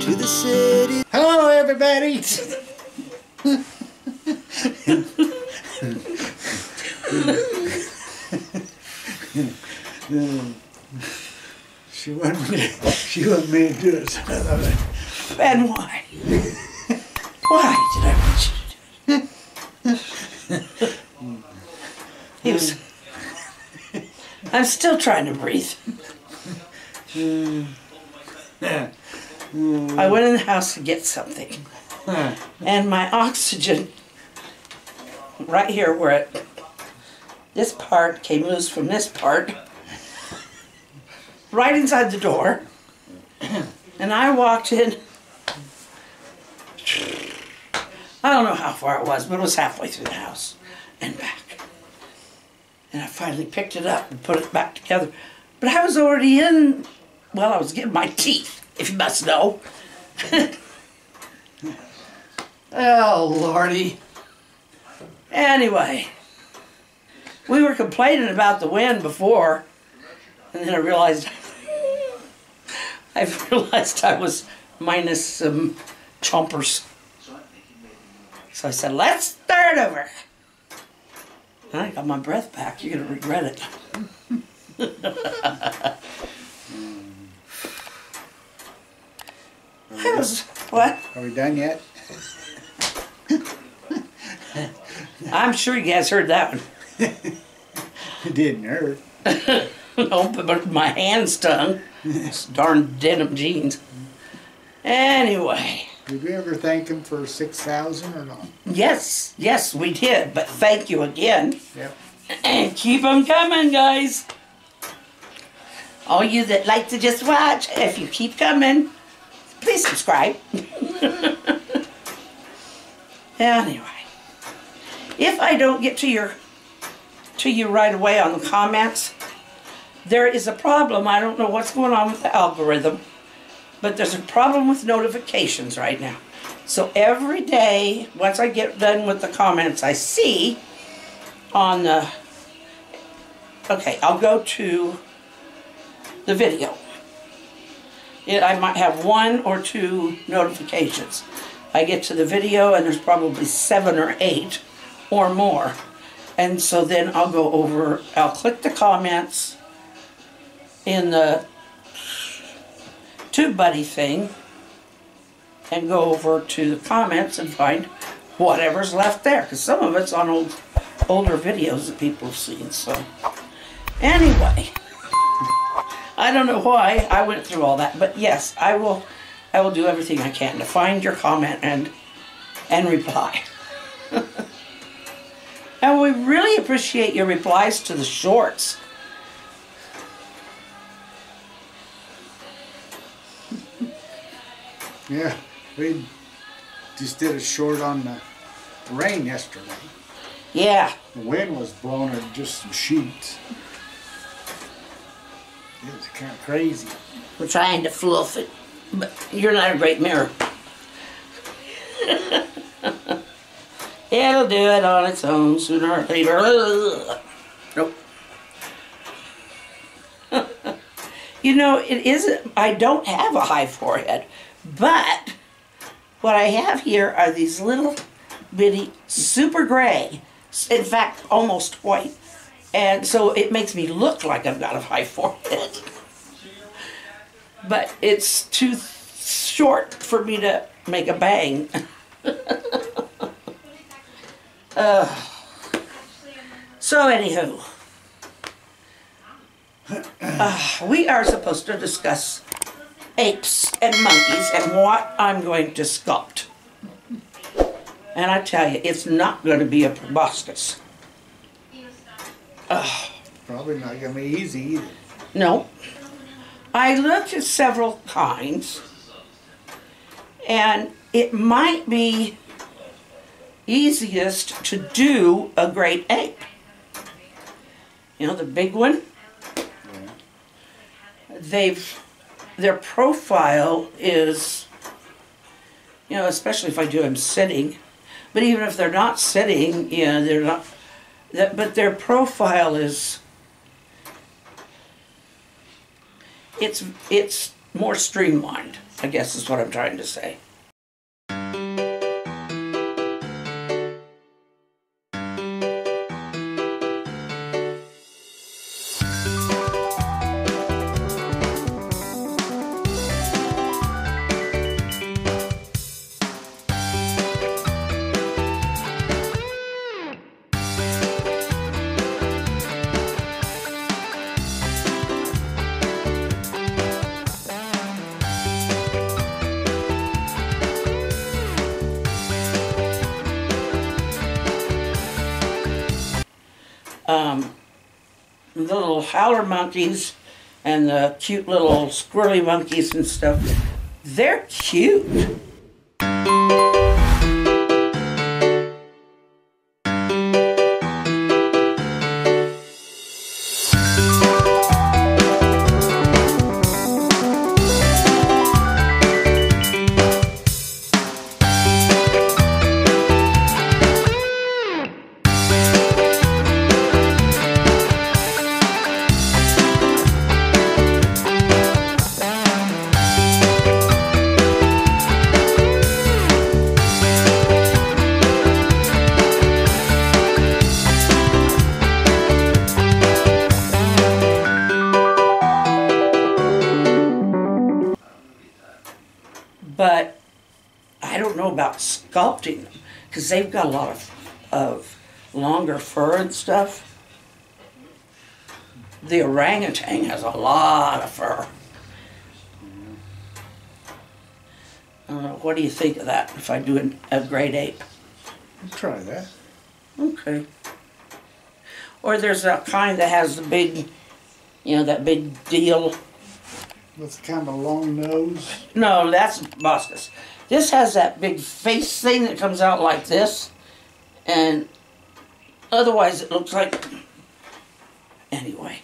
to the city. Hello, everybody. She wanted me to do it. And why? Why did I want you to do it? He was... I'm still trying to breathe. I went in the house to get something. And my oxygen, right here where it, this part came loose from this part, right inside the door. And I walked in, I don't know how far it was, but it was halfway through the house and back. And I finally picked it up and put it back together. But I was already in, well, I was getting my teeth, if you must know. Oh, Lordy. Anyway, we were complaining about the wind before, and then I realized I was minus some chompers. So I said, let's start over. And I got my breath back. You're going to regret it. What? Are we done yet? I'm sure you guys heard that one. It didn't hurt. No, but my hand stung. Those darn denim jeans. Anyway. Did we ever thank him for 6,000 or not? Yes, yes, we did. But thank you again. Yep. And keep them coming, guys. All you that like to just watch, if you keep coming, please subscribe. Anyway, if I don't get to you right away on the comments, there is a problem. I don't know what's going on with the algorithm, but there's a problem with notifications right now. So every day, once I get done with the comments I see on the... Okay, I'll go to the video. I might have 1 or 2 notifications. I get to the video and there's probably 7 or 8 or more. And so then I'll go over, I'll click the comments in the TubeBuddy thing and go over to the comments and find whatever's left there. Because some of it's on older videos that people have seen. So anyway, I don't know why I went through all that, but yes, I will do everything I can to find your comment and reply. And we really appreciate your replies to the shorts. Yeah, we just did a short on the rain yesterday. Yeah. The wind was blowing it just some sheets. It was kind of crazy. We're trying to fluff it, but you're not a great mirror. It'll do it on its own sooner or later. Nope. You know, it isn't, I don't have a high forehead, but what I have here are these little bitty, super gray, in fact, almost white. And so it makes me look like I've got a high forehead. But it's too short for me to make a bang. So anywho, we are supposed to discuss apes and monkeys and what I'm going to sculpt. And I tell you, it's not going to be a proboscis. Probably not going to be easy either. No. I looked at several kinds, and it might be easiest to do a great ape. You know, the big one? Yeah. Their profile is, you know, especially if I do them sitting, but even if they're not sitting, you know, they're not, but their profile is, it's more streamlined I guess is what I'm trying to say. The little howler monkeys and the cute little squirrely monkeys and stuff, they're cute. But I don't know about sculpting them because they've got a lot of longer fur and stuff. The orangutan has a lot of fur. What do you think of that if I do a great ape? I'll try that. Okay. Or there's that kind that has the big, you know, that big deal. With kind of a long nose. No, that's Boscus. This has that big face thing that comes out like this, and otherwise it looks like, anyway.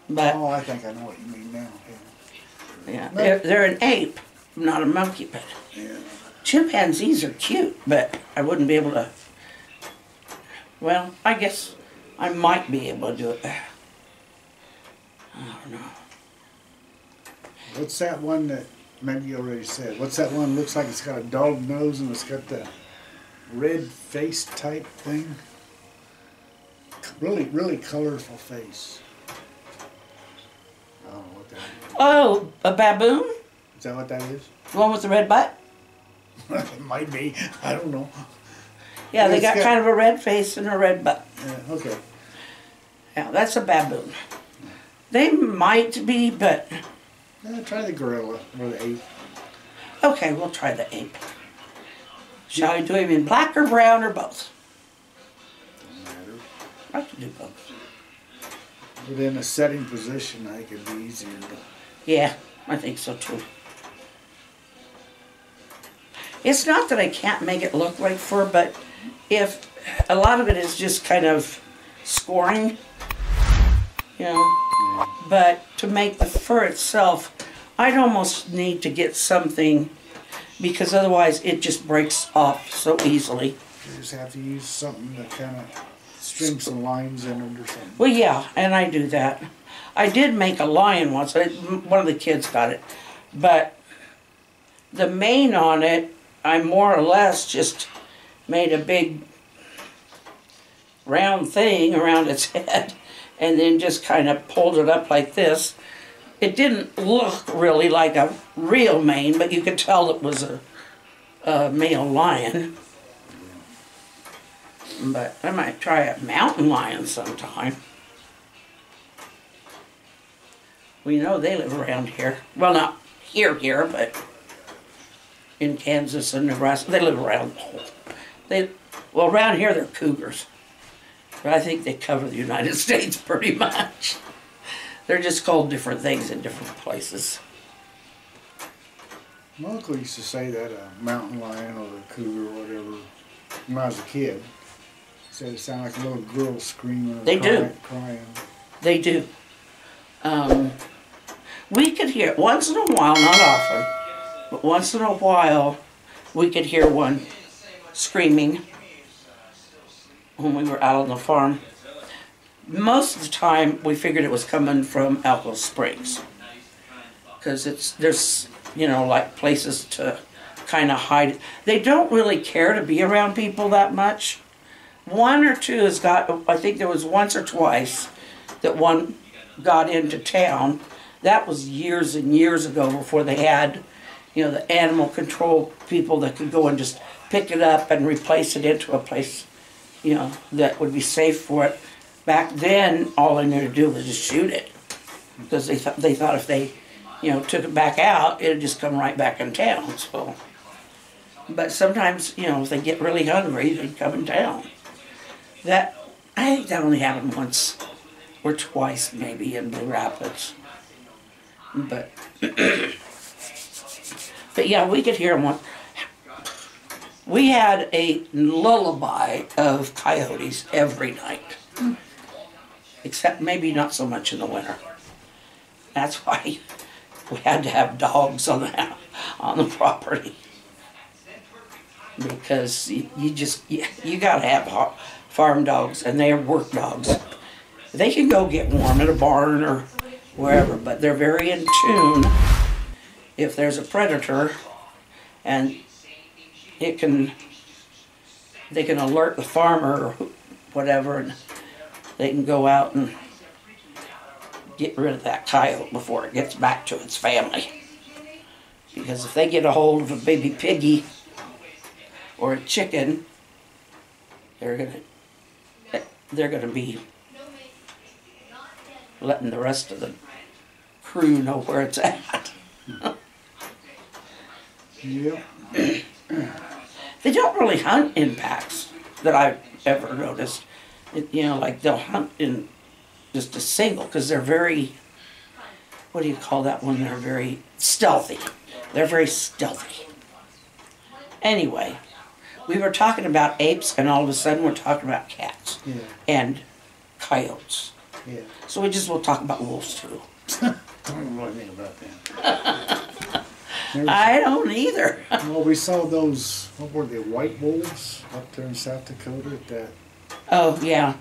But oh, I think I know what you mean now. yeah, they're an ape, not a monkey. But Yeah. chimpanzees are cute, but I wouldn't be able to. Well, I guess I might be able to do it. I don't know. What's that one that, maybe you already said, what's that one looks like it's got a dog nose and it's got the red face type thing? Really, really colorful face. I don't know what that is. Oh, a baboon? Is that what that is? The one with the red butt? It might be. I don't know. Yeah, they It's got got- kind of a red face and a red butt. Yeah, okay. Yeah, that's a baboon. They might be, but Yeah, try the gorilla or the ape. okay, we'll try the ape. Shall we do him in black or brown or both? Doesn't matter. I can do both. But in a setting position, I think it'd be easier to... Yeah, I think so too. It's not that I can't make it look like fur, but if a lot of it is just kind of scoring, you know. But to make the fur itself, I'd almost need to get something, because otherwise it just breaks off so easily. You just have to use something to kind of string some lines in it or something. Well, yeah, and I do that. I did make a lion once. One of the kids got it. But the mane on it, I more or less just made a big round thing around its head and then just kind of pulled it up like this. It didn't look really like a real mane, but you could tell it was a male lion. But I might try a mountain lion sometime. We know they live around here. Well, not here, but in Kansas and Nebraska. They live around the whole. Well, around here they're cougars. But I think they cover the United States pretty much. They're just called different things in different places. My uncle used to say that a mountain lion or a cougar or whatever, when I was a kid, said it sounded like a little girl screaming or They do. crying. They do. We could hear, once in a while, not often, but once in a while, we could hear one screaming when we were out on the farm. Most of the time, we figured it was coming from Alco Springs, because there's you know, like places to kind of hide. They don't really care to be around people that much. One or two has got, I think there was once or twice that one got into town. That was years and years ago before they had, you know, the animal control people that could go and just pick it up and replace it into a place, you know, that would be safe for it. Back then, all they knew to do was just shoot it. Because they thought if they, you know, took it back out, it'd just come right back in town, so. But sometimes, you know, if they get really hungry, they'd come in town. That, I think that only happened once or twice maybe in Blue Rapids. But, but yeah, we could hear them. We had a lullaby of coyotes every night. Except maybe not so much in the winter. That's why we had to have dogs on the property. Because you gotta have farm dogs, and they are work dogs. They can go get warm at a barn or wherever, but they're very in tune if there's a predator, and they can alert the farmer or whatever, and they can go out and get rid of that coyote before it gets back to its family. Because if they get a hold of a baby piggy or a chicken, they're gonna be letting the rest of the crew know where it's at. Yep. They don't really hunt in packs that I've ever noticed. You know, like they'll hunt in just a single, because they're very, what do you call that one? They're very stealthy. They're very stealthy. Anyway, we were talking about apes, and all of a sudden we're talking about cats and coyotes. Yeah. So we just will talk about wolves too. Don't know anything about that. I don't either. Well, we saw those, what were they, white wolves up there in South Dakota at that. Oh, yeah.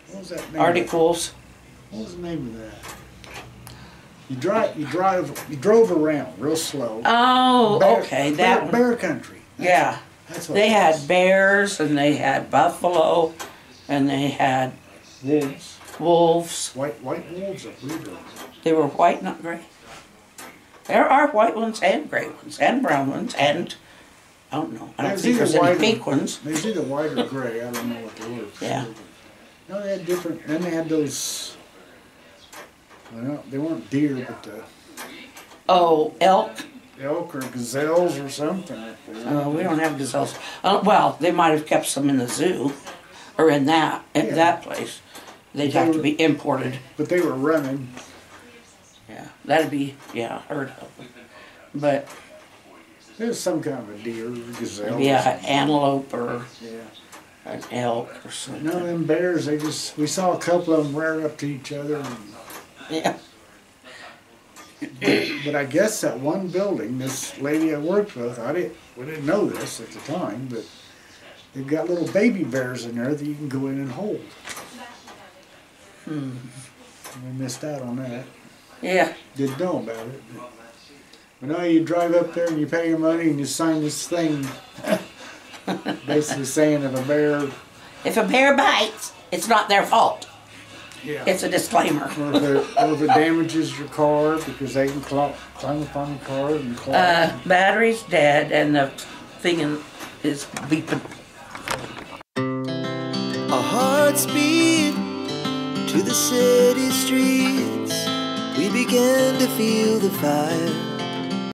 What was that name? Arctic wolves. What was the name of that? You drove around real slow. Oh, okay, that one. Bear country. Yeah. That's what They it had was. bears, and they had buffalo, and they had wolves. White wolves or blue wolves? They were white, not gray. There are white ones and gray ones and brown ones and, I don't know, I don't think there's any pink ones. There's either white or gray, I don't know what they were. Yeah. No, they had different, then they had those, well, they weren't deer, but the Oh, elk. elk or gazelles or something. We don't have gazelles. Well, they might have kept some in the zoo, or in that place. They'd have to be imported. But they were running. Yeah, that'd be, heard of. But, There's some kind of a deer, or gazelle. maybe an antelope or Yeah. an elk or something. No, them bears, we saw a couple of them rear up to each other. Yeah. But I guess that one building, this lady I worked with, we didn't know this at the time, but they've got little baby bears in there that you can go in and hold. We missed out on that. Yeah. Didn't know about it. But now you drive up there and you pay your money and you sign this thing basically saying If a bear bites, it's not their fault. yeah. It's a disclaimer. Or if it damages your car because they can climb up on your car and claw. Battery's dead and the thing is beeping. Our hearts beat to the city streets. We began to feel the fire.